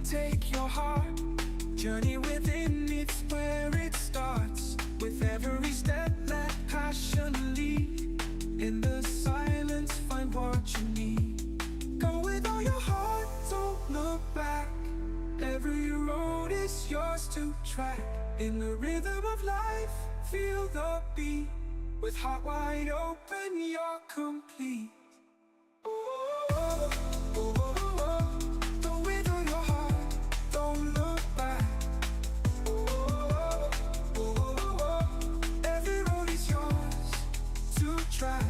take your heart. Journey within, it's where it starts. With every step, let passion lead. In the silence, find what you need. Go with all your heart, don't look back. Every road is yours to track. In the rhythm of life, feel the beat. With heart wide open, you're complete. Oh, oh, oh, oh, oh. Go with all your heart, don't look back. Oh, oh, oh, oh, oh. Every road is yours to track.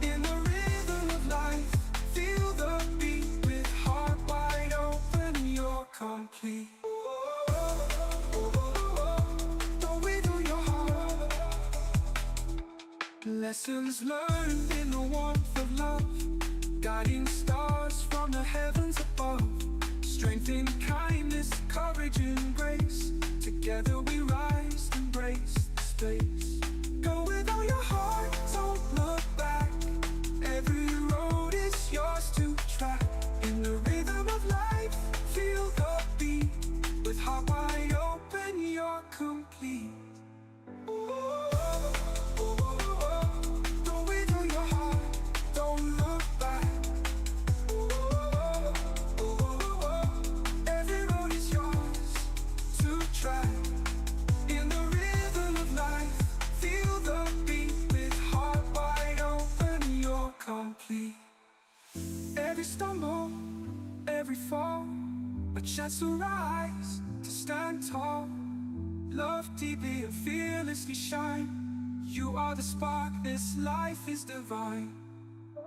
In the rhythm of life, feel the beat. With heart wide open, you're complete. Oh, oh, oh, oh, oh. Go with all your heart. Lessons learned in the warmth of love, guiding stars from the heavens above. Strength in kindness, courage and grace. Together we rise, embrace the space. Go with all your heart, don't look back. Every road is yours to track. In the rhythm of life, feel the beat. With heart wide open, you're complete. Oh, oh, oh, oh, oh. Go with all your heart, don't look back. Oh, oh, oh, oh, oh. Every road is yours to track. In the rhythm of life, feel the beat. With heart wide open, you're complete. Every stumble, every fall, a chance to rise, to stand tall. Love deeply and fearlessly shine. You are the spark, this life is divine. Oh,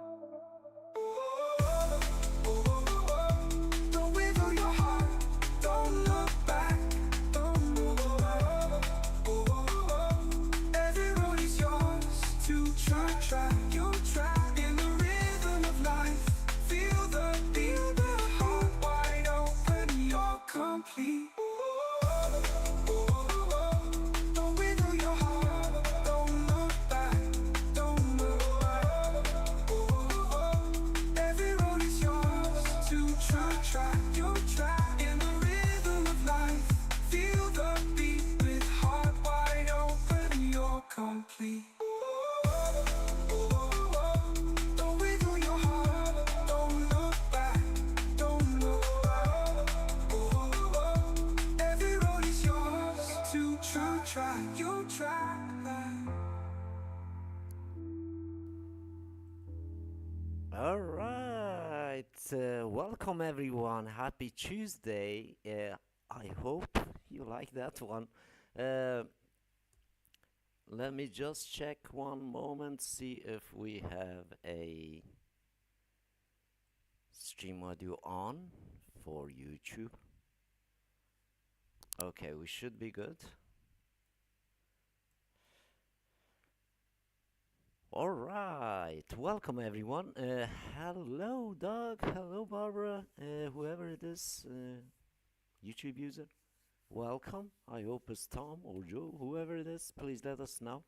oh, oh, oh, oh. Go with all your heart, don't look back. Oh, oh, oh, oh, oh, oh. Every road is yours to track. You track in the rhythm of life. Feel the beat, the heart wide open, you're complete. Oh, oh, oh, oh. Go with all your heart, don't look back. Don't look back. Oh, oh, oh. Every road is yours to track. You track in the rhythm of life. Feel the beat, with heart wide open, you're complete. Oh, oh, oh, oh. Go with all your heart, don't look back. Don't look back. Oh, oh, oh. Every road is yours to track. You track that. All right, welcome everyone. Happy Tuesday. I hope you like that one. Uh, Let me just check one moment, see if we have a stream audio on for YouTube. Okay, we should be good. All right, welcome everyone. Hello, Doug. Hello, Barbara. Whoever it is, YouTube user. Welcome. I hope it's Tom or Joe, whoever it is. Please let us know.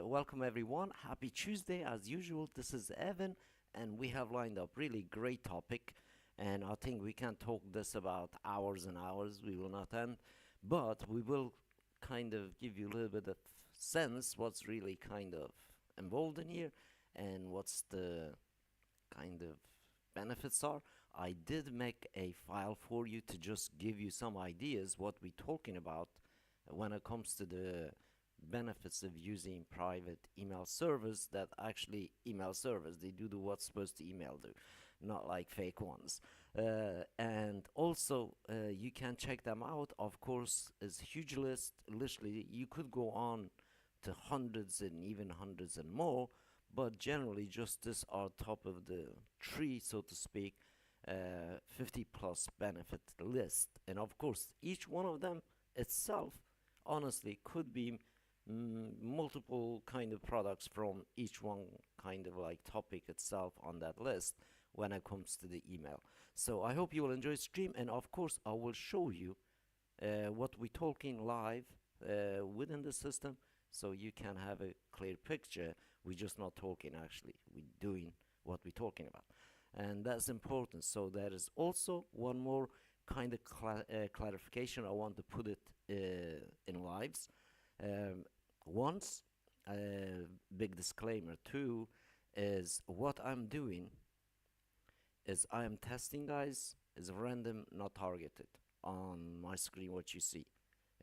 Welcome everyone. Happy Tuesday as usual. This is Evan, and we have lined up really great topic. And I think we can talk this about hours and hours. We will not end, but we will kind of give you a little bit of sense what's really kind of involved in here and what's the kind of benefits are. I did make a file for you to just give you some ideas what we're talking about when it comes to the benefits of using private email servers that actually email servers. They do what's supposed to email do, not like fake ones. And also you can check them out. Of course, it's a huge list. Literally, you could go on to hundreds and even hundreds and more, but generally just this are top of the tree, so to speak. 50 plus benefit list, and of course each one of them itself honestly could be multiple kind of products from each one kind of like topic itself on that list when it comes to the email. So I hope you will enjoy stream, and of course I will show you what we're talking live within the system, so you can have a clear picture. We're just not talking, actually we're doing what we're talking about, and that's important. So there is also one more kind of clarification, I want to put it in lives. Um, Once, big disclaimer. Two is what I'm doing is I am testing, guys, is random, not targeted. On my screen, what you see.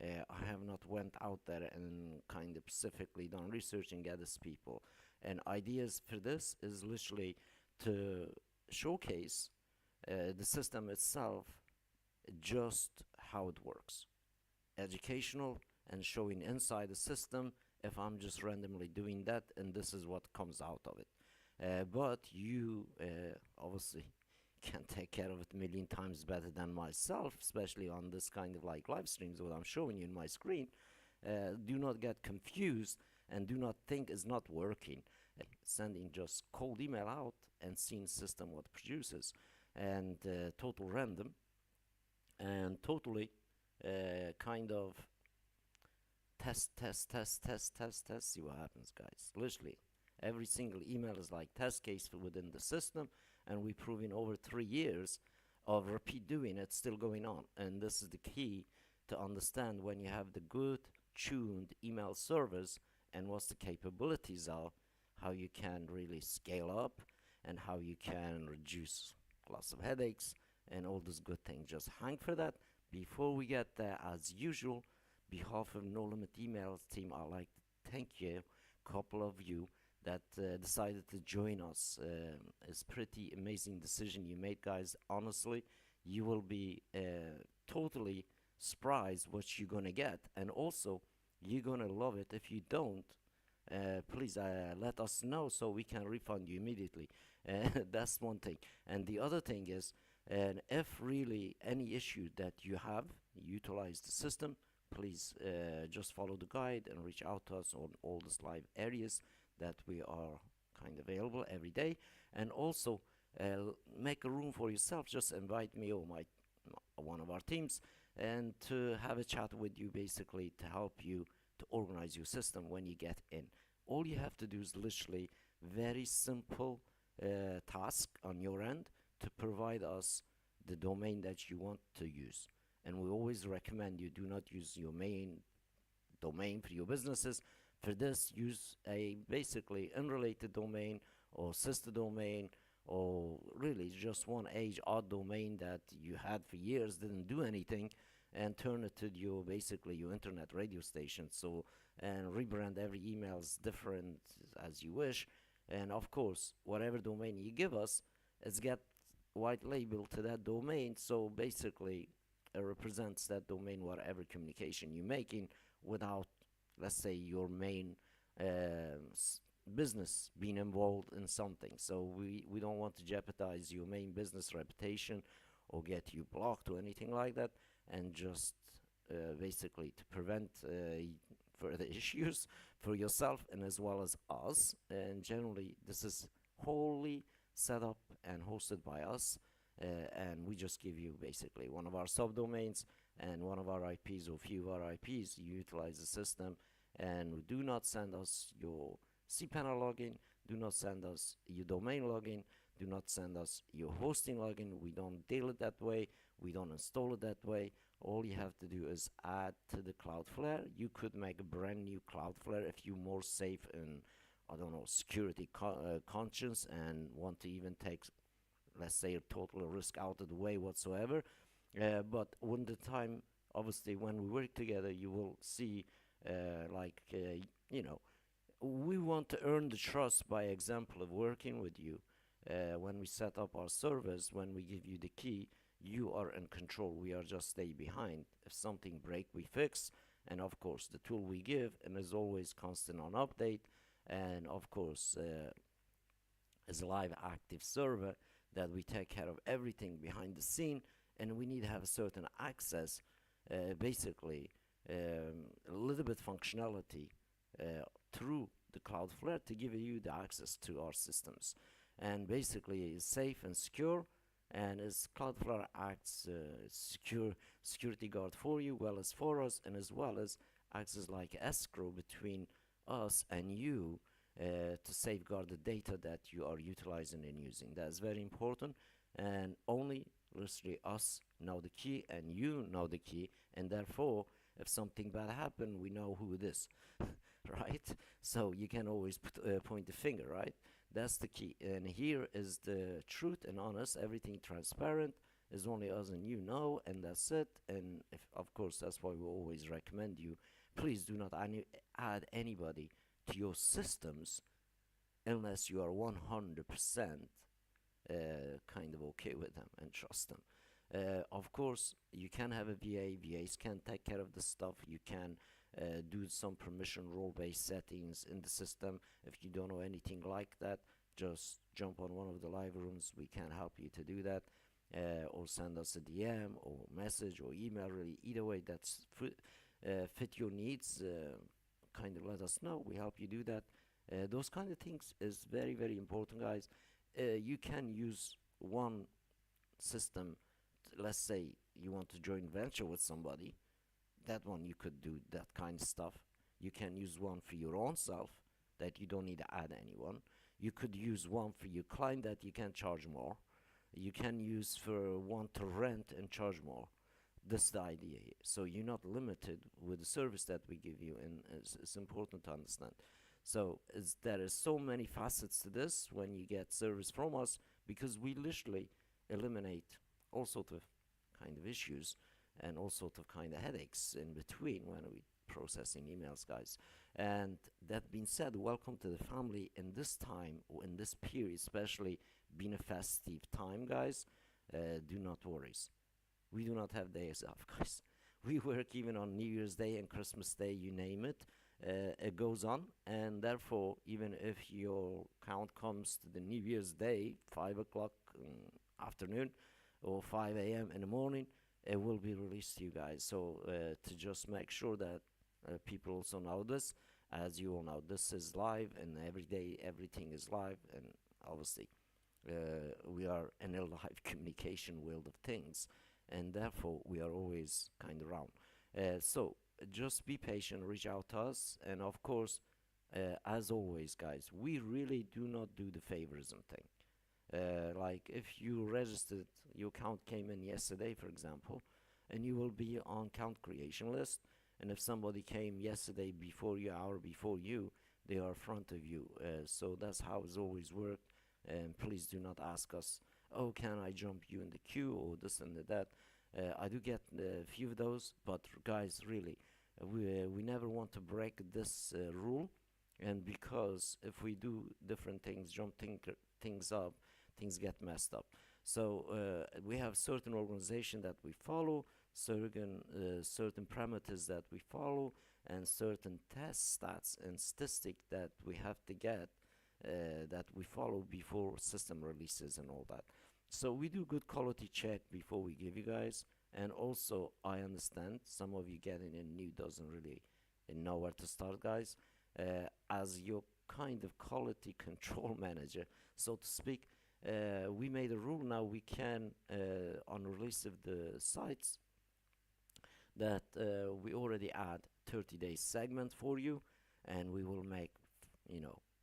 I have not went out there and kind of specifically done research and gathers people. And ideas for this is literally to showcase the system itself, just how it works. Educational and showing inside the system if I'm just randomly doing that, and this is what comes out of it. But you obviously can take care of it a million times better than myself, especially on this kind of like live streams, what I'm showing you in my screen. Do not get confused and do not think it's not working. Sending just cold email out and seeing system what produces, and total random and totally kind of test, see what happens, guys. Literally, every single email is like test case within the system, and we prove in over 3 years of repeat doing it, still going on. And this is the key to understand when you have the good tuned email servers and what the capabilities are, how you can really scale up and how you can reduce lots of headaches and all those good things. Just hang for that. Before we get there, as usual, behalf of No Limit Emails team, I'd like to thank you, couple of you that decided to join us. It's pretty amazing decision you made, guys. Honestly, you will be totally surprised what you're gonna get, and also you're gonna love it. If you don't, please let us know so we can refund you immediately. That's one thing. And the other thing is, and if really any issue that you have, utilize the system, please just follow the guide and reach out to us on all these live areas that we are kind of available every day. And also make a room for yourself. Just invite me or one of our teams and to have a chat with you, basically to help you to organize your system when you get in. All you have to do is literally very simple task on your end to provide us the domain that you want to use. And we always recommend you do not use your main domain for your businesses. For this, use a basically unrelated domain or sister domain, or really just one age odd domain that you had for years, didn't do anything, and turn it to your basically your internet radio station. So, and rebrand every emails different as you wish. And of course, whatever domain you give us, it's get white label to that domain. So basically, it represents that domain whatever communication you're making without, let's say, your main business being involved in something. So we don't want to jeopardize your main business reputation or get you blocked or anything like that, and just basically to prevent further issues for yourself and as well as us. And generally, this is wholly set up and hosted by us, and we just give you basically one of our subdomains and one of our IPs or few of our IPs. You utilize the system, and do not send us your cPanel login, do not send us your domain login, do not send us your hosting login. We don't deal it that way, we don't install it that way. All you have to do is add to the Cloudflare. You could make a brand new Cloudflare if you're more safe and, I don't know, security conscious and want to even take, let's say, a total risk out of the way whatsoever. But when the time, obviously, when we work together, you will see, you know, we want to earn the trust by example of working with you. When we set up our servers, when we give you the key, you are in control. We are just stay behind. If something break, we fix. And of course, the tool we give, and is always constant on update. And of course, is a live active server that we take care of everything behind the scene, and we need to have a certain access, basically a little bit functionality through the Cloudflare to give you the access to our systems. And basically it's safe and secure, and as Cloudflare acts security guard for you, well as for us, and as well as acts as like escrow between us and you, to safeguard the data that you are utilizing and using. That's very important, and only literally us know the key and you know the key, and therefore if something bad happened, we know who it is. Right? So you can always point the finger, right? That's the key. And here is the truth and honest, everything transparent, is only us and you know, and that's it. And if, of course, that's why we always recommend you, please do not add anybody to your systems unless you are 100% kind of okay with them and trust them. Of course, you can have a VA. VAs can take care of the stuff. You can do some permission role-based settings in the system. If you don't know anything like that, just jump on one of the live rooms. We can help you to do that. Or send us a DM or message or email. Really, either way, that's fit your needs. Kind of let us know. We help you do that. Those kind of things is very, very important, guys. You can use one system. Let's say you want to join venture with somebody, that one you could do that kind of stuff. You can use one for your own self that you don't need to add anyone. You could use one for your client that you can charge more. You can use for one to rent and charge more. This is the idea here. So you're not limited with the service that we give you, and it's important to understand. So there is so many facets to this when you get service from us, because we literally eliminate all sort of kind of issues and all sort of kind of headaches in between when we processing emails, guys. And that being said, welcome to the family in this time, in this period, especially being a festive time, guys. Do not worry. We do not have days off, guys. We work even on New Year's Day and Christmas Day, you name it. It goes on, and therefore, even if your count comes to the New Year's Day, 5 o'clock afternoon or 5 a.m. in the morning, it will be released to you guys. So to just make sure that people also know this, as you all know, this is live, and every day everything is live, and obviously we are in a live communication world of things, and therefore we are always kind of around. So just be patient, reach out to us, and of course, as always, guys, we really do not do the favorism thing. Like if you registered, your account came in yesterday, for example, and you will be on account creation list. And if somebody came yesterday before you, hour before you, they are in front of you. So that's how it's always worked. And please do not ask us, oh, can I jump you in the queue or this and that. I do get a few of those, but guys, really, we never want to break this rule. And because if we do different things, jump things up, things get messed up. So we have certain organization that we follow, certain parameters that we follow, and certain test stats and statistic that we have to get that we follow before system releases and all that. So we do good quality check before we give you guys. And also, I understand some of you getting in new doesn't really know where to start, guys. As your kind of quality control manager, so to speak, we made a rule now. We can, on release of the sites, that we already add 30-day segment for you, and we will make,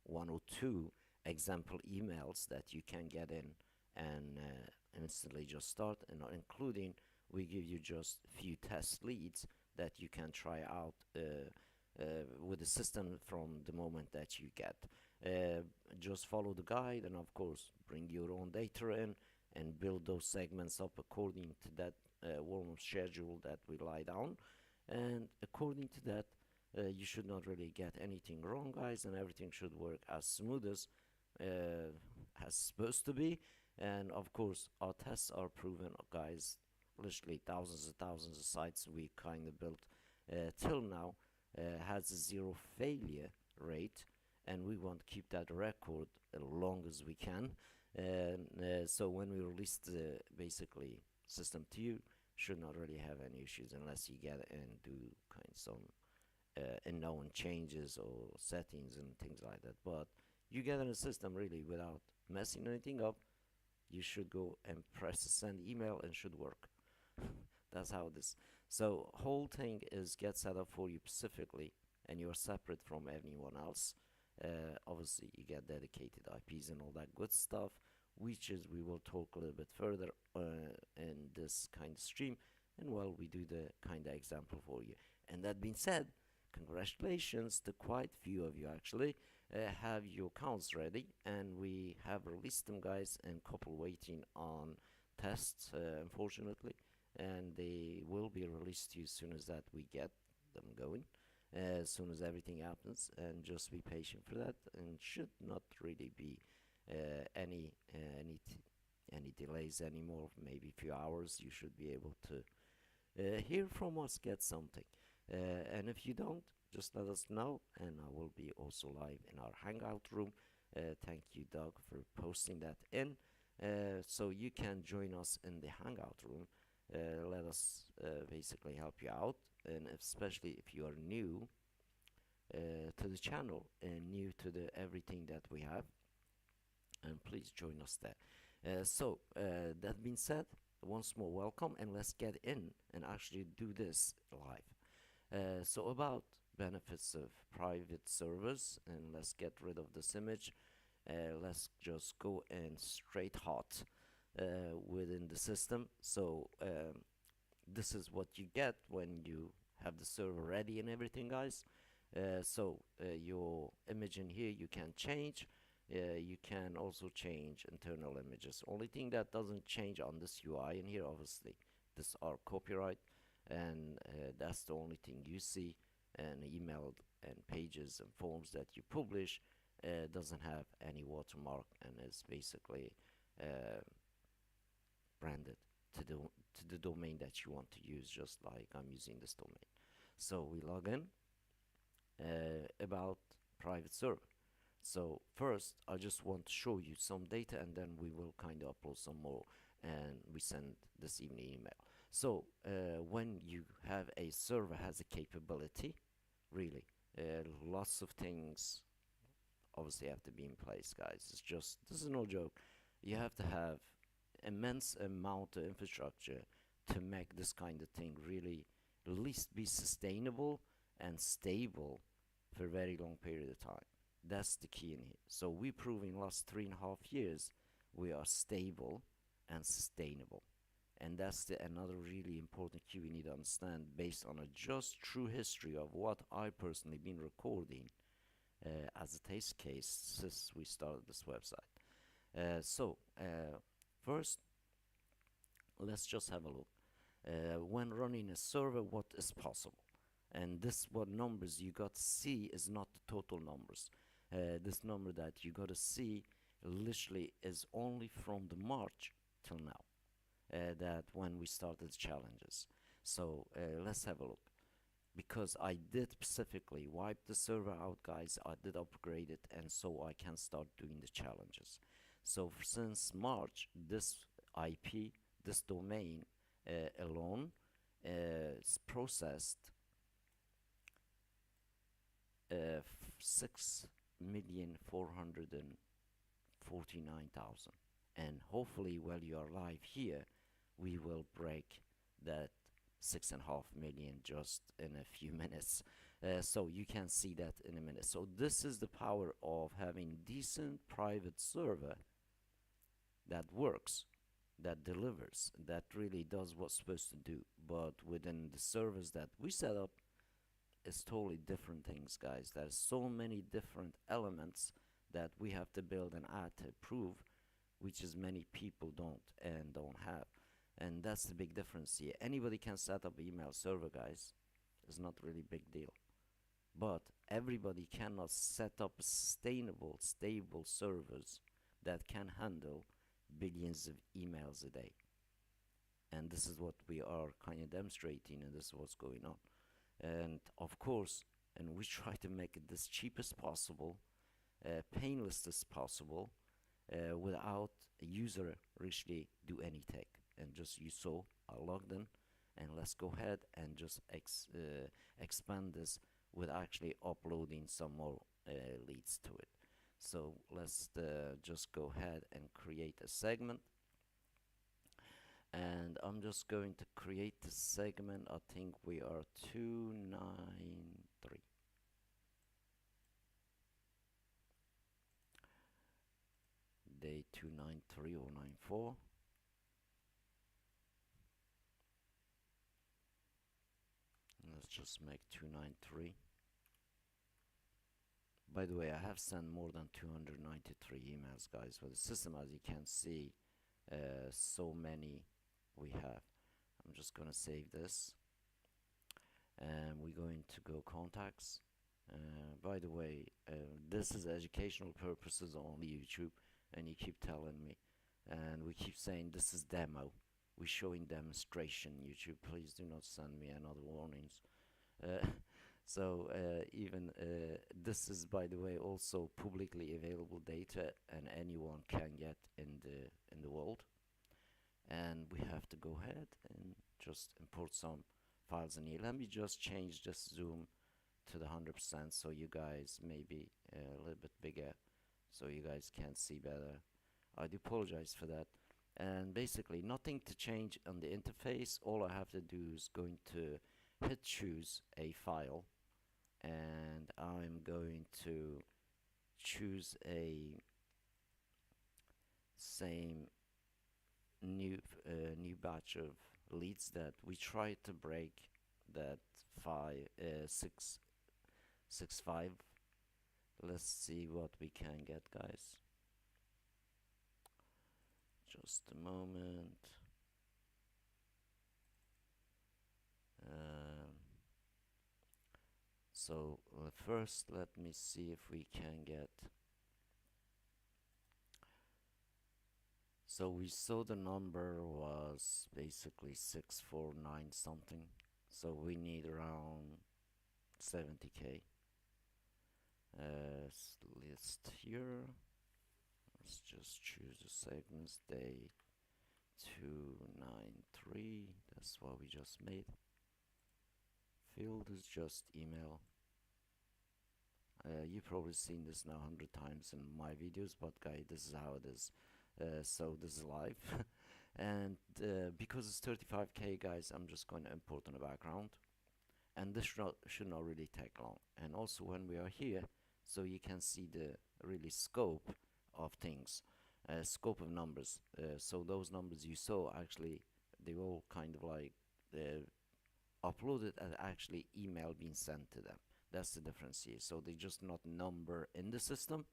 one or two example emails that you can get in and instantly just start, and including we give you just few test leads that you can try out with the system from the moment that you get. Just follow the guide, and of course bring your own data in and build those segments up according to that warm schedule that we lie down, and according to that you should not really get anything wrong, guys, and everything should work as smooth as supposed to be. And of course our tests are proven, guys. Literally thousands of sites we kind of built till now has a 0 failure rate, and we want to keep that record as long as we can. And so when we release the basically system to you, should not really have any issues unless you get and do kind of some unknown changes or settings and things like that. But you get in the system really without messing anything up. You should go and press the send email and should work. That's how it is. So whole thing is get set up for you specifically, and you're separate from anyone else. Obviously you get dedicated IPs and all that good stuff. which is we will talk a little bit further in this kind of stream, and well, we do the kind of example for you. And that being said, congratulations to quite few of you actually have your accounts ready, and we have released them, guys, and couple waiting on tests, unfortunately, and they will be released to you as soon as that we get them going, as soon as everything happens, and just be patient for that, and should not really be any delays anymore. Maybe a few hours you should be able to hear from us, get something. And if you don't, just let us know, and I will be also live in our hangout room. Thank you, Doug, for posting that in. So you can join us in the hangout room. Let us basically help you out, and especially if you are new to the channel and new to the everything that we have, and please join us there. So that being said, once more welcome, and let's get in and actually do this live. So about benefits of private servers, and let's get rid of this image. Let's just go in straight hot within the system. So this is what you get when you have the server ready and everything, guys. So your image in here you can change. You can also change internal images. Only thing that doesn't change on this UI in here, obviously, this are copyright, and that's the only thing you see. And email and pages and forms that you publish doesn't have any watermark, and is basically branded to the domain that you want to use, just like I'm using this domain. So we log in. About private server. So first I just want to show you some data, and then we will kind of upload some more, and we send this evening email. So when you have a server has a capability, really lots of things obviously have to be in place, guys. It's just, this is no joke. You have to have immense amount of infrastructure to make this kind of thing really at least be sustainable and stable for a very long period of time. That's the key in here. So we prove in last 3.5 years we are stable and sustainable, and that's another really important key we need to understand, based on a just true history of what I personally been recording as a test case since we started this website. First, let's just have a look. When running a server, what is possible? And this, what numbers you got to see, is not the total numbers. This number that you got to see literally is only from the March till now, that when we started challenges. So let's have a look. Because I did specifically wipe the server out, guys, I did upgrade it, and so I can start doing the challenges. So since March, this IP, this domain alone is processed 6,449,000, and hopefully while you are live here we will break that 6.5 million just in a few minutes. So you can see that in a minute. So this is the power of having decent private server that works, that delivers, that really does what's supposed to do. But within the servers that we set up, it's totally different things, guys. There's so many different elements that we have to build and add to prove, which is many people don't have. And that's the big difference here. Anybody can set up email server, guys. It's not really big deal. But everybody cannot set up sustainable, stable servers that can handle billions of emails a day. And this is what we are kind of demonstrating, and this is what's going on. And of course, and we try to make it as cheap as possible, painless as possible, without a user actually do any tech. And just, you saw I logged in, and let's go ahead and just expand this with actually uploading some more leads to it. So let's just go ahead and create a segment, and I'm just going to create the segment. I think we are 293. Day 293 or 94. Let's just make 293. By the way, I have sent more than 293 emails, guys, for the system. As you can see, so many we have. I'm just gonna save this, and we're going to go contacts. By the way, this is educational purposes only, YouTube, and you keep telling me, and we keep saying this is demo. We're showing demonstration, YouTube. Please do not send me another warnings. Uh, even this is, by the way, also publicly available data, and anyone can get in the world. And we have to go ahead and just import some files in here. Let me just change this zoom to the 100% so you guys maybe a little bit bigger, so you guys can see better. I do apologize for that. And basically nothing to change on the interface. All I have to do is going to hit choose a file, and I'm going to choose a same new batch of leads that we try to break that 665. Let's see what we can get, guys. Just a moment. So first let me see if we can get. So we saw the number was basically 649 something, so we need around 70k. List here. Let's just choose the segments, day 293. That's what we just made. Field is just email. You've probably seen this now 100 times in my videos, but guys, this is how it is. So this is live. And because it's 35k, guys, I'm just going to import in the background, and this should not really take long. And also when we are here, so you can see the really scope of things, scope of numbers. So those numbers you saw, actually they all kind of like uploaded and actually email being sent to them. That's the difference here. So they just not number in the system.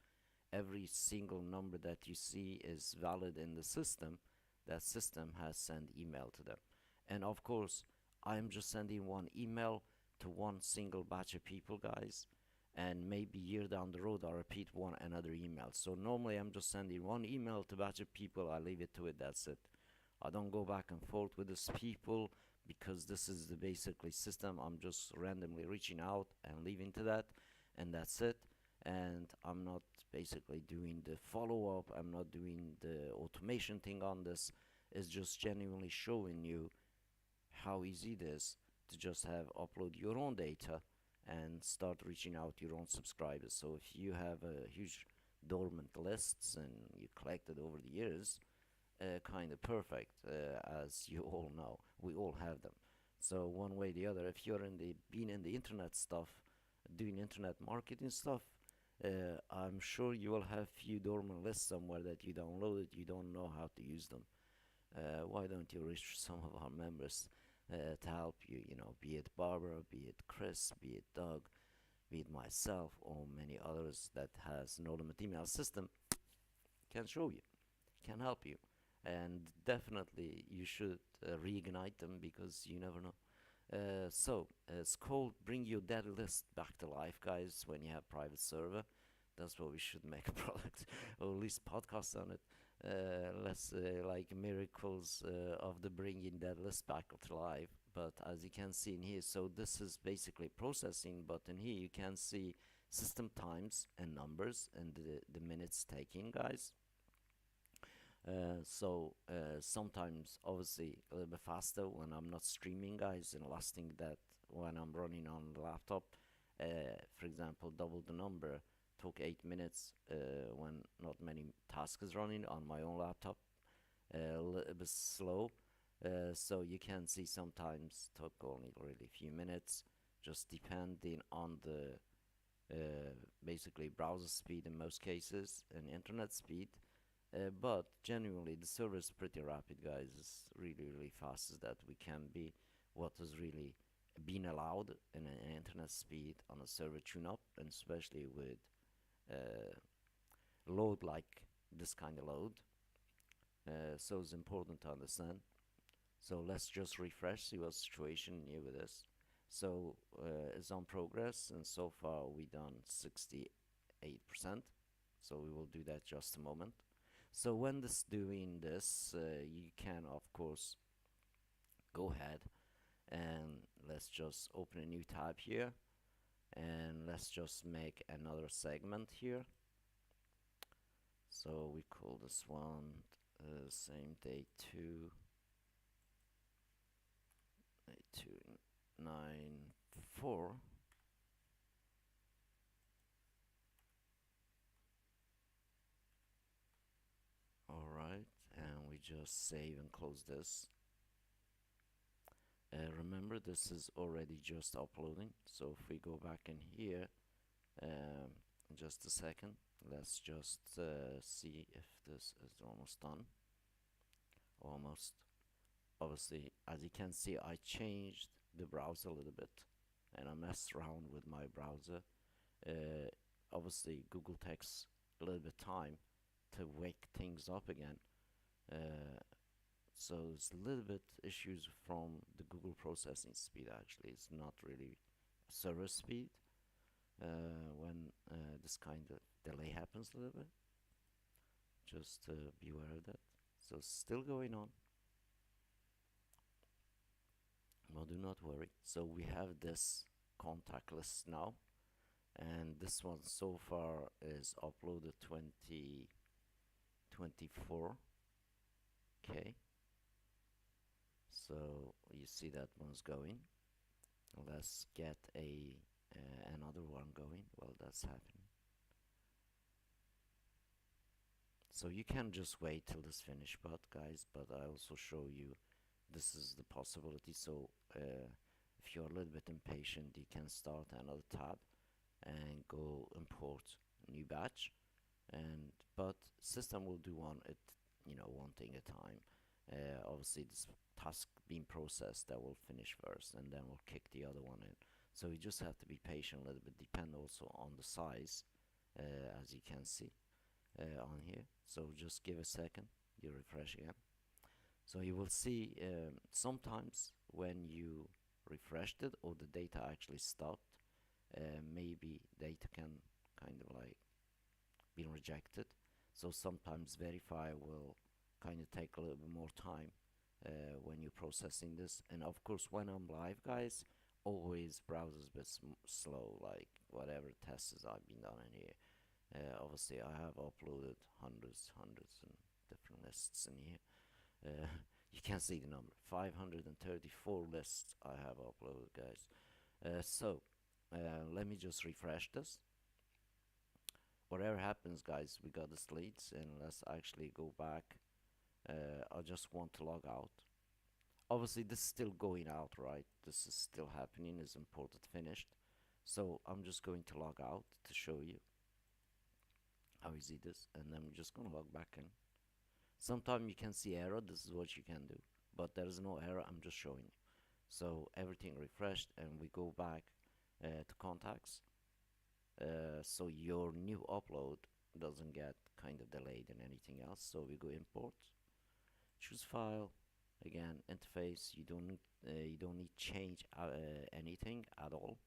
Every single number that you see is valid in the system. That system has sent email to them. And of course, I'm just sending one email to one single batch of people, guys. And maybe year down the road, I'll repeat another email. So normally I'm just sending one email to batch of people. I leave it to it. That's it. I don't go back and forth with these people, because this is the basically system. I'm just randomly reaching out and leaving to that, and that's it. And I'm not basically doing the follow-up. I'm not doing the automation thing on this. It's just genuinely showing you how easy it is to just have upload your own data and start reaching out your own subscribers. So if you have a huge dormant lists and you collected over the years, kind of perfect, as you all know, we all have them. So one way or the other, if you're being in the internet stuff, doing internet marketing stuff, I'm sure you will have few dormant lists somewhere that you downloaded, you don't know how to use them. Why don't you reach some of our members to help you, be it Barbara, be it Chris, be it Doug, be it myself, or many others that has an ultimate email system, can show you, can help you. And definitely you should reignite them, because you never know. It's called Bring Your Dead List Back to Life, guys, when you have private server. That's what we should make a product, or at least podcast on it. Let's like miracles of the bringing dead list back to life. But as you can see in here, so this is basically processing, but in here you can see system times and numbers and the minutes taking, guys. Sometimes obviously a little bit faster when I'm not streaming, guys, and last thing that when I'm running on the laptop, for example, double the number took 8 minutes when not many tasks is running on my own laptop, a little bit slow. So you can see sometimes took only really a few minutes, just depending on the basically browser speed in most cases and internet speed. But genuinely the server is pretty rapid, guys. It's really fast, is that we can be what is really being allowed in an internet speed on a server tune-up, and especially with uh, load like this kind of load. So it's important to understand. So let's just refresh, see what situation here with this. So it's on progress, and so far we done 68%. So we will do that just a moment. So when this doing this, you can of course go ahead and let's just open a new tab here, and let's just make another segment here. So we call this one same day 294. Alright, and we just save and close this. Remember, this is already just uploading, so if we go back in here, just a second, let's just see if this is almost done. Almost. Obviously, as you can see, I changed the browser a little bit, and I messed around with my browser. Obviously, Google takes a little bit time to wake things up again. So it's a little bit issues from the Google processing speed. Actually, it's not really server speed when this kind of delay happens a little bit. Just be aware of that. So it's still going on. Well, do not worry. So we have this contact list now, and this one so far is uploaded 2024. Okay. So you see that one's going. Let's get another one going. Well, that's happening. So you can just wait till this finish, but guys, but I also show you this is the possibility. So if you're a little bit impatient, you can start another tab and go import new batch, and but system will do one one thing at a time. Obviously this task being processed, that will finish first, and then we'll kick the other one in. So you just have to be patient a little bit, depend also on the size, as you can see on here. So just give a second, you refresh again. So you will see sometimes when you refreshed it or the data actually stopped, maybe data can kind of like be rejected. So sometimes verify will kind of take a little bit more time when you're processing this. And of course, when I'm live, guys, always browsers bit slow, like whatever tests I've been done in here. Obviously, I have uploaded hundreds and different lists in here. You can see the number, 534 lists I have uploaded, guys. So let me just refresh this. Whatever happens, guys, we got this leads, and let's actually go back. I just want to log out. Obviously this is still going out, right? This is still happening, is imported finished. So I'm just going to log out to show you how easy it is, and then I'm just gonna log back in. Sometimes you can see error, this is what you can do, but there is no error, I'm just showing you. So everything refreshed, and we go back to contacts, so your new upload doesn't get kind of delayed and anything else. So we go import, choose file, again interface. You don't need change anything at all.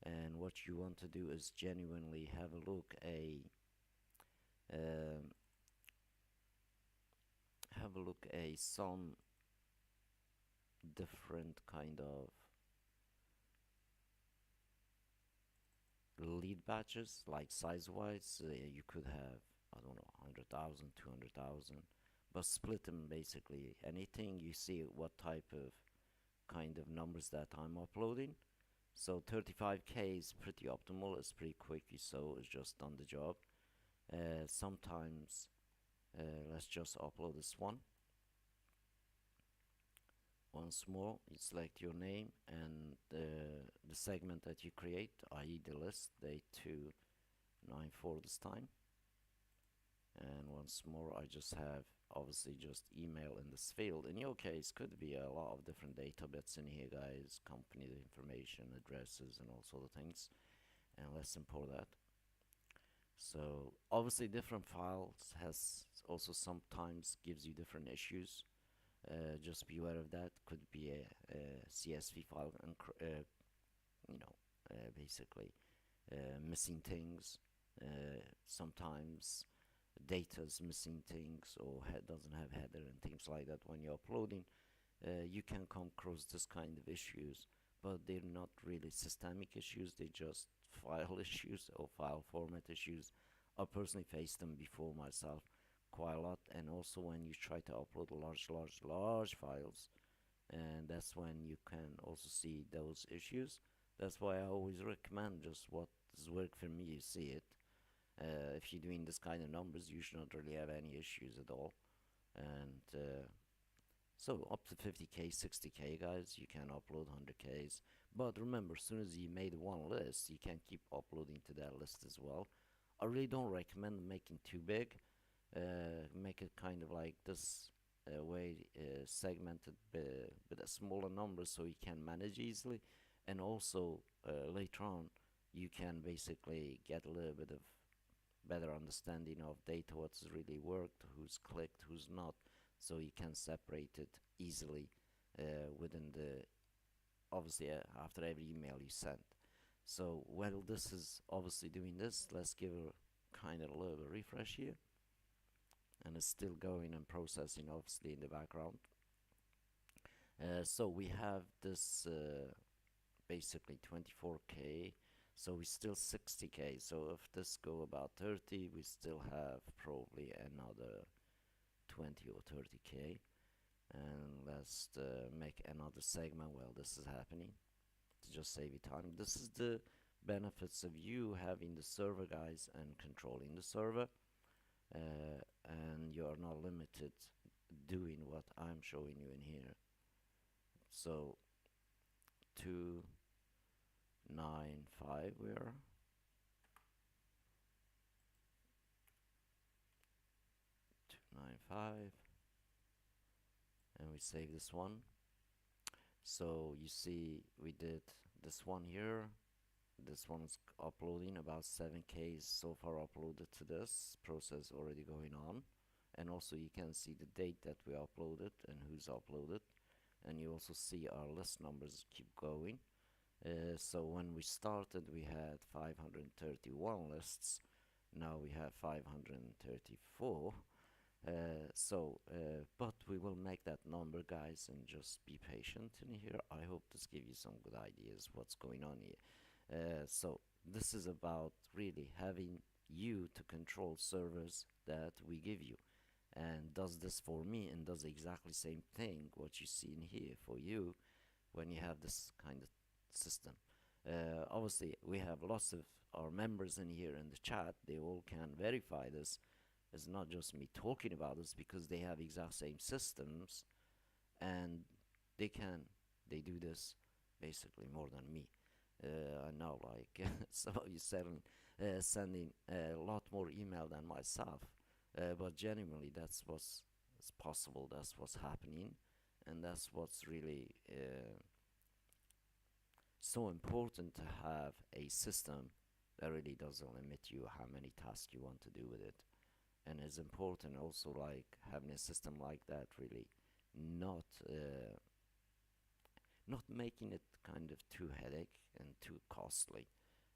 And what you want to do is genuinely have a look some different kind of lead batches, like size wise. You could have, I don't know, 100,000, 200,000, but split them basically. Anything you see what type of kind of numbers that I'm uploading. So 35k is pretty optimal, it's pretty quick, so it's just done the job. Sometimes let's just upload this one. Once more, you select your name and the segment that you create, i.e. the list, day 294 this time. And once more, I just have obviously just email in this field. In your case, could be a lot of different data bits in here, guys, company information, addresses, and all sort of things. And let's import that. So obviously different files has also sometimes gives you different issues. Just be aware of that. Could be a CSV file, you know, basically missing things. Sometimes data's missing things or doesn't have header and things like that when you're uploading. You can come across this kind of issues, but they're not really systemic issues. They're just file issues or file format issues. I personally faced them before myself quite a lot, and also when you try to upload large files, and that's when you can also see those issues. That's why I always recommend just what has worked for me. You see it. If you're doing this kind of numbers, you should not really have any issues at all. And so up to 50k, 60k, guys, you can upload 100k's. But remember, as soon as you made one list, you can keep uploading to that list as well. I really don't recommend making too big. Make it kind of like this way, segmented with a smaller number so you can manage easily. And also later on, you can basically get a little bit of better understanding of data, what's really worked, who's clicked, who's not, so you can separate it easily within the obviously after every email you send. So while this is obviously doing this, let's give a kind of a little refresh here, and it's still going and processing obviously in the background. So we have this basically 24k, so we still 60k. So if this go about 30, we still have probably another 20 or 30k. And let's make another segment while this is happening to just save you time. This is the benefits of you having the server, guys, and controlling the server, and you are not limited doing what I'm showing you in here. So 295 we are 295, and we save this one. So you see we did this one here. This one's uploading about 7k so far uploaded to this process already going on. And also you can see the date that we uploaded and who's uploaded, and you also see our list numbers keep going. So when we started we had 531 lists, now we have 534. But we will make that number, guys, and just be patient in here. I hope this gives you some good ideas what's going on here. So this is about really having you to control servers that we give you, and does this for me and does exactly same thing what you see in here for you when you have this kind of system. Obviously we have lots of our members in here in the chat. They all can verify this. It's not just me talking about this, because they have exact same systems, and they do this basically more than me. I know, like some of you sending a lot more email than myself, but genuinely that's what's possible. That's what's happening, and that's what's really so important, to have a system that really doesn't limit you how many tasks you want to do with it. And it's important also, like, having a system like that really not not making it kind of too headache and too costly.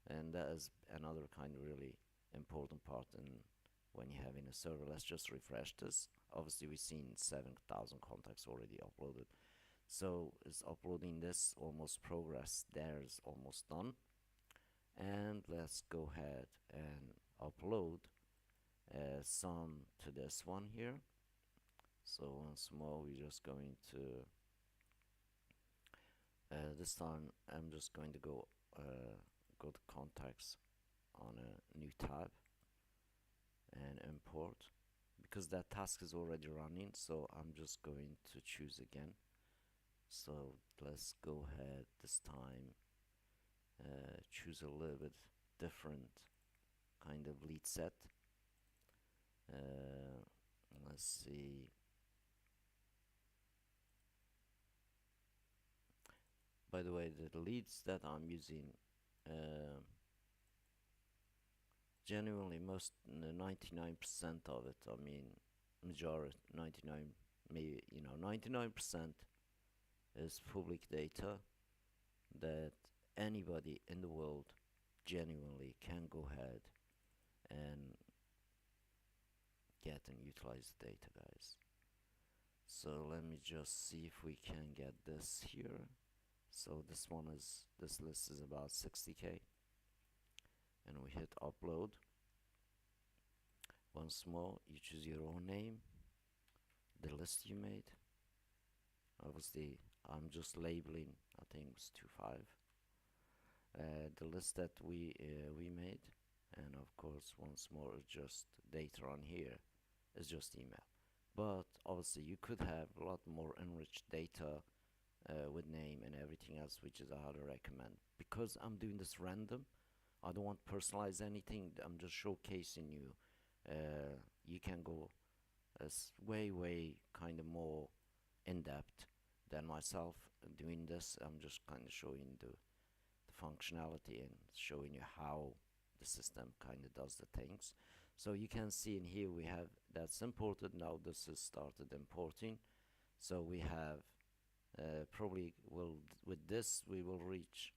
And that is another kind of really important part in when you're having a server. Let's just refresh this. Obviously we've seen 7,000 contacts already uploaded, so it's uploading this, almost progress there is almost done. And let's go ahead and upload some to this one here. So once more we're just going to this time I'm just going to go to contacts on a new tab and import, because that task is already running, so I'm just going to choose again. So let's go ahead this time, choose a little bit different kind of lead set. Uh, let's see. By the way, the leads that I'm using, uh, genuinely most 99% of it, I mean, majority 99, maybe 99% is public data that anybody in the world genuinely can go ahead and get and utilize the data, guys. So let me just see if we can get this here. So this list is about 60k, and we hit upload. Once more, you choose your own name, the list you made. Obviously, I'm just labeling, I think it's 25, the list that we made, and of course, once more, just data on here is just email. But obviously, you could have a lot more enriched data with name and everything else, which is I highly recommend. Because I'm doing this random, I don't want to personalize anything. I'm just showcasing you. You can go as way kind of more in depth than myself doing this. I'm just kind of showing the functionality and showing you how the system kind of does the things. So you can see in here we have that's imported. Now this is started importing. So we have probably will with this we will reach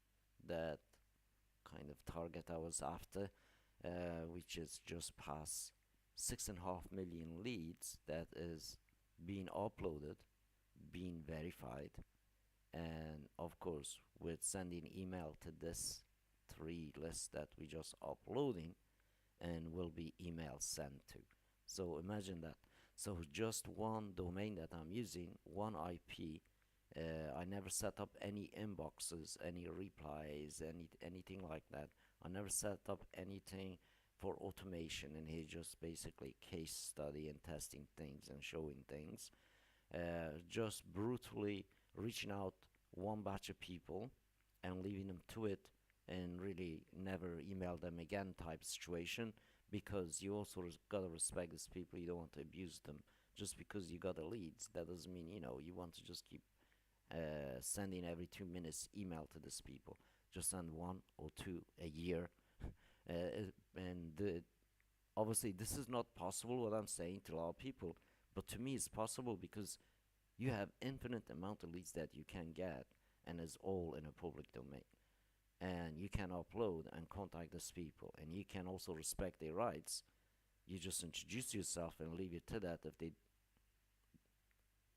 that kind of target I was after, which is just past 6.5 million leads that is being uploaded, being verified, and of course with sending email to this three lists that we just uploading and will be email sent to. So imagine that. So just one domain that I'm using, one IP. I never set up any inboxes, any replies, anything like that. I never set up anything for automation, and he just basically case study and testing things and showing things. Just brutally reaching out one batch of people and leaving them to it and really never email them again type situation, because you also gotta respect these people. You don't want to abuse them. Just because you got the leads, that doesn't mean you want to just keep sending every 2 minutes email to these people. Just send one or two a year. And obviously this is not possible what I'm saying to a lot of people, but to me it's possible because you have infinite amount of leads that you can get, and it's all in a public domain, and you can upload and contact these people, and you can also respect their rights. You just introduce yourself and leave it to that. If they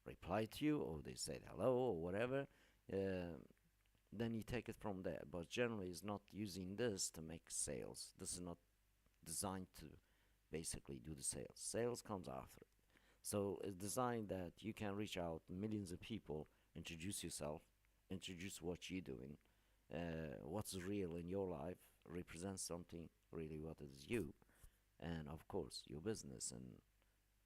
reply to you or they say hello or whatever, then you take it from there. But generally it's not using this to make sales. This is not designed to basically do the sales. Sales comes after it. So it's designed that you can reach out millions of people, introduce yourself, introduce what you're doing, what's real in your life, represent something really what is you, and of course your business and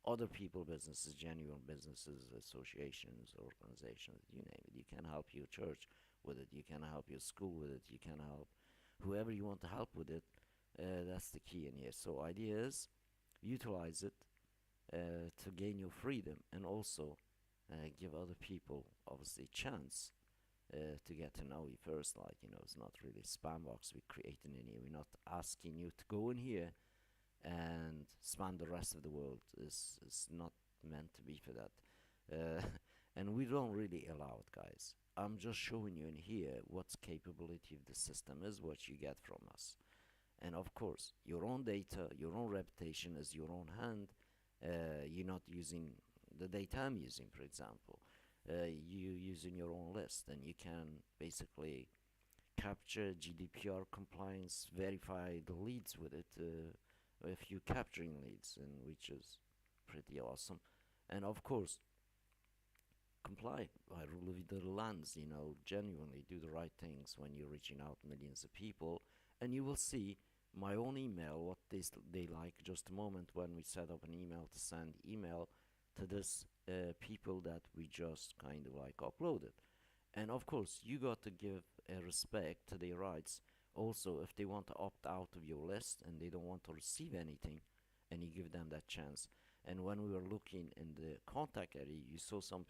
other people businesses, genuine businesses, associations, organizations, you name it. You can help your church with it, you can help your school with it, you can help whoever you want to help with it. That's the key in here. So idea is utilize it to gain your freedom, and also give other people obviously chance to get to know you first. Like, it's not really spam box we're creating in here. We're not asking you to go in here and spam the rest of the world. Is not meant to be for that. And we don't really allow it, guys. I'm just showing you in here what's capability of the system is, what you get from us. And of course, your own data, your own reputation is your own hand. You're not using the data I'm using, for example. You using your own list, and you can basically capture GDPR compliance, verify the leads with it, if you're capturing leads, and which is pretty awesome. And of course, comply by rule of the lands. Genuinely do the right things when you're reaching out millions of people, and you will see my own email what they like. Just a moment, when we set up an email to send email to this people that we just kind of like uploaded. And of course you got to give respect to their rights. Also, if they want to opt out of your list and they don't want to receive anything, and you give them that chance. And when we were looking in the contact area, you saw some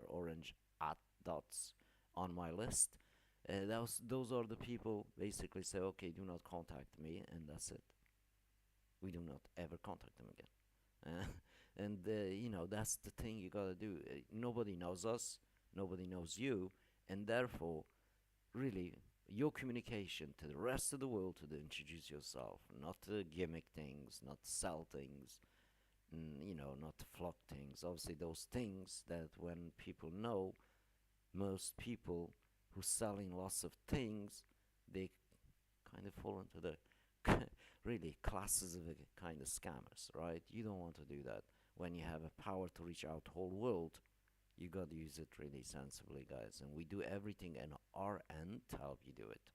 orange dots on my list. Those are the people basically say, okay, do not contact me, and that's it. We do not ever contact them again. And that's the thing you gotta do. Nobody knows us, nobody knows you, and therefore, really, your communication to the rest of the world, to introduce yourself, not to gimmick things, not to sell things, not to flog things. Obviously, those things that when people know, most people who selling lots of things, they kind of fall into the really classes of a kind of scammers, right? You don't want to do that. When you have a power to reach out the whole world, you gotta use it really sensibly, guys. And we do everything in our end to help you do it.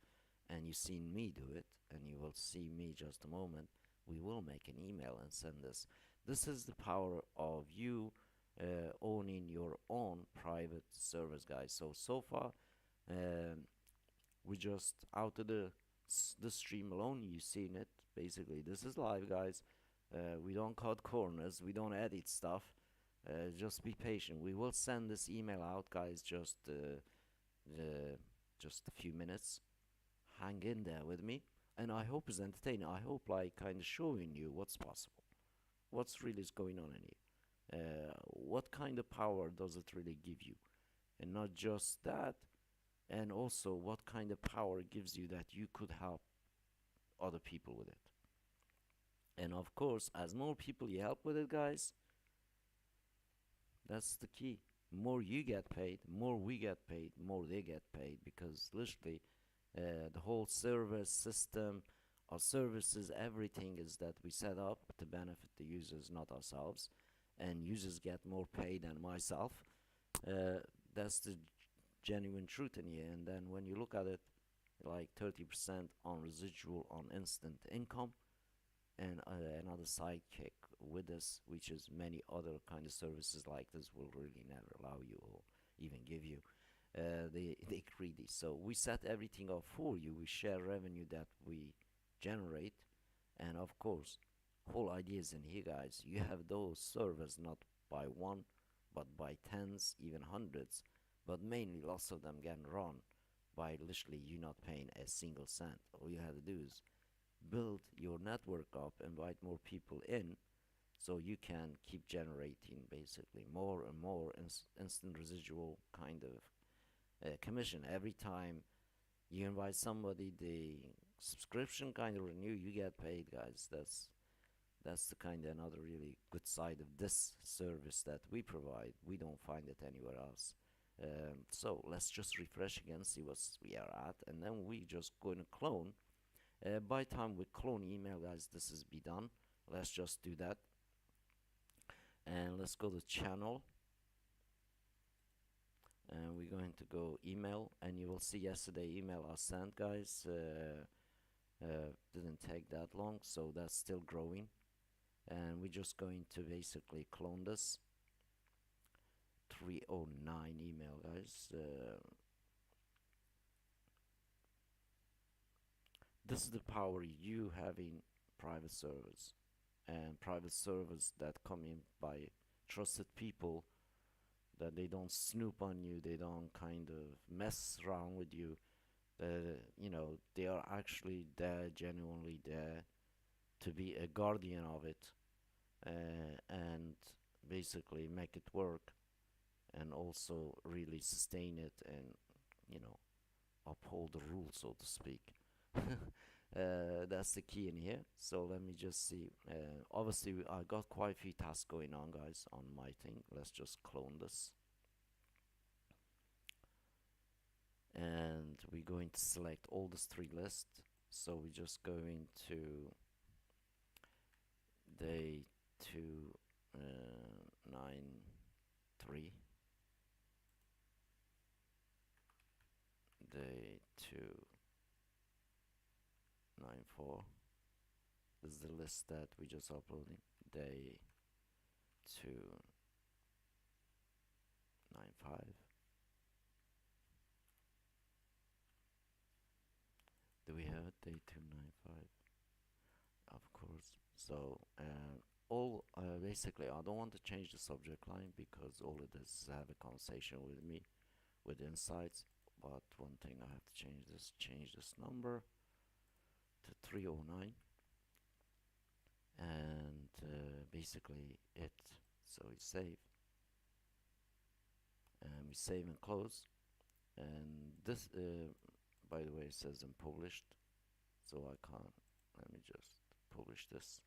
And you've seen me do it, and you will see me just a moment. We will make an email and send this. This is the power of you owning your own private service, guys. So far, um, we just out of the stream alone. You've seen it. Basically, this is live, guys. We don't cut corners. We don't edit stuff. Just be patient. We will send this email out, guys. Just a few minutes. Hang in there with me, and I hope it's entertaining. I hope like kind of showing you what's possible, what's really is going on in here. What kind of power does it really give you, and not just that, and also what kind of power it gives you that you could help other people with it. And of course, as more people you help with it, guys, that's the key. More you get paid, more we get paid, more they get paid, because literally the whole service system, our services, everything is that we set up to benefit the users, not ourselves. And users get more paid than myself. That's the genuine truth in here. And then when you look at it, like 30% on residual on instant income, and another sidekick with this, which is many other kind of services like this will really never allow you or even give you. They greedy. So we set everything up for you. We share revenue that we generate, and of course, whole idea is in here, guys. You have those servers not by one, but by tens, even hundreds, but mainly lots of them getting run by literally you not paying a single cent. All you have to do is build your network up, invite more people in, so you can keep generating basically more and more instant residual kind of commission every time you invite somebody. The subscription kind of renew, you get paid, guys. That's the kind of another really good side of this service that we provide. We don't find it anywhere else. So let's just refresh again, see what we are at, and then we just going to clone. By time we clone email, guys, this is be done. Let's just do that, and let's go to channel, and we're going to go email, and you will see yesterday email I sent, guys. Didn't take that long, so that's still growing, and we're just going to basically clone this 309 email, guys. This is the power you having private servers, and private servers that come in by trusted people, that they don't snoop on you, they don't kind of mess around with you. They are actually there, genuinely there, to be a guardian of it, and basically make it work, and also really sustain it, and you know uphold the rules, so to speak. That's the key in here. So let me just see. Obviously, I got quite a few tasks going on, guys, on my thing. Let's just clone this, and we're going to select all this three list. So we're just going to day 293, day 294. This is the list that we just uploading. Day 295. Do we have it? Day 295. of course. So all basically, I don't want to change the subject line because all it is have a conversation with me with insights. But one thing I have to change this number to 309, and basically it. So we save, and we save and close, and this by the way says unpublished, so I can't. Let me just publish this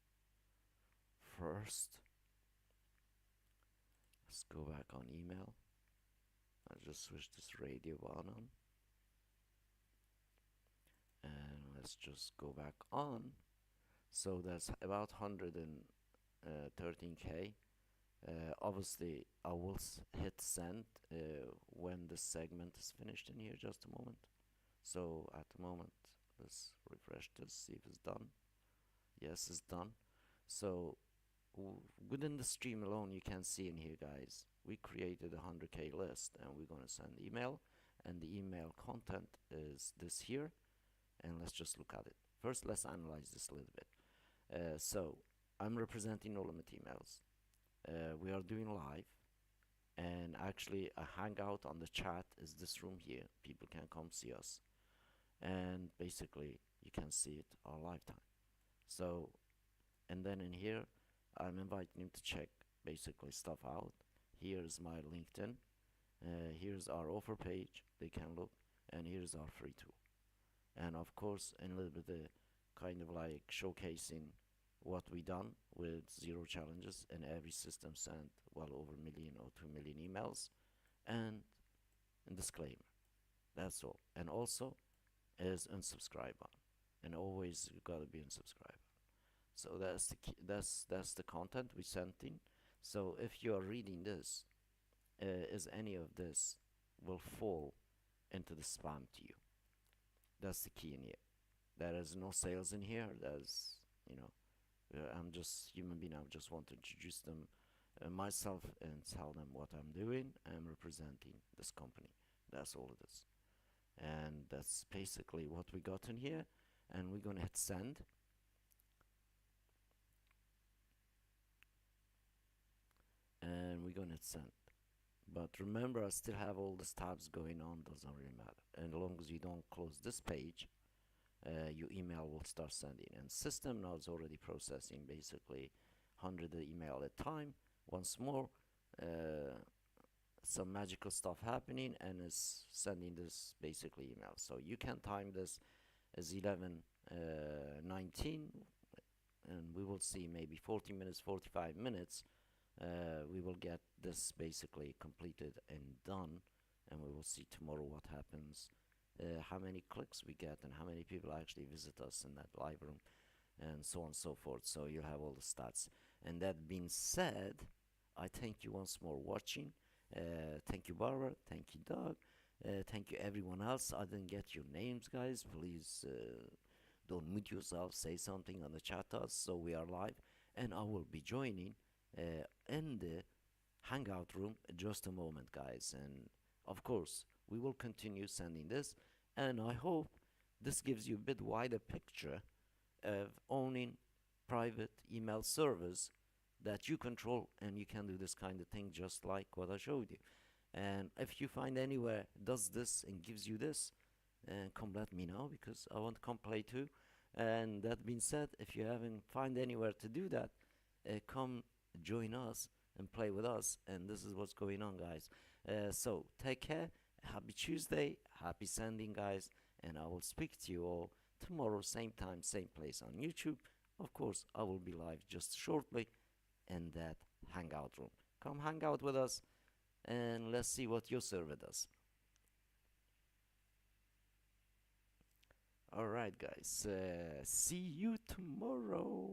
first. Let's go back on email. I'll just switch this radio button on, and let's just go back on. So that's about 113k. Obviously I will hit send when the segment is finished in here. Just a moment. So at the moment, let's refresh this, see if it's done. Yes, it's done. So within the stream alone, you can see in here, guys, we created a 100k list, and we're gonna send email, and the email content is this here. And let's just look at it first. Let's analyze this a little bit. So I'm representing no limit emails. We are doing live, and actually a hangout on the chat is this room here. People can come see us, and basically you can see it our lifetime. So, and then in here I'm inviting him to check basically stuff out. Here's my LinkedIn, here's our offer page, they can look, and here's our free tool. And of course in a little bit kind of like showcasing what we done with 0 challenges, and every system sent well over a million or 2 million emails, and a disclaimer. That's all. And also is unsubscribe button, and always you gotta be unsubscribe. So that's the key, that's the content we sent in. So if you are reading this, is any of this will fall into the spam to you. That's the key in here. There is no sales in here. There's, you know, I'm just human being. I just want to introduce them myself and tell them what I'm doing. I'm representing this company. That's all it is. And that's basically what we got in here. And we're gonna hit send. And we're gonna hit send. But remember, I still have all the tabs going on. Doesn't really matter. And as long as you don't close this page, your email will start sending, and system now is already processing basically 100 email at a time. Once more, some magical stuff happening, and is sending this basically email. So you can time this as 11:19, and we will see maybe 40 minutes, 45 minutes. We will get this basically completed and done, and we will see tomorrow what happens. How many clicks we get, and how many people actually visit us in that live room, and so on and so forth. So you'll have all the stats. And that being said, I thank you once more watching. Thank you, Barbara. Thank you, Doug. Thank you, everyone else. I didn't get your names, guys. Please don't mute yourself. Say something on the chat to us. So we are live, and I will be joining in the hangout room in just a moment, guys. And of course, we will continue sending this, and I hope this gives you a bit wider picture of owning private email servers that you control, and you can do this kind of thing just like what I showed you. And if you find anywhere does this and gives you this, come let me know, because I want to come play too. And that being said, if you haven't find anywhere to do that, come join us and play with us. And this is what's going on, guys. So take care. Happy Tuesday, happy sending, guys, and I will speak to you all tomorrow, same time, same place on YouTube. Of course, I will be live just shortly in that hangout room. Come hang out with us, and let's see what your server does. Alright, guys, see you tomorrow.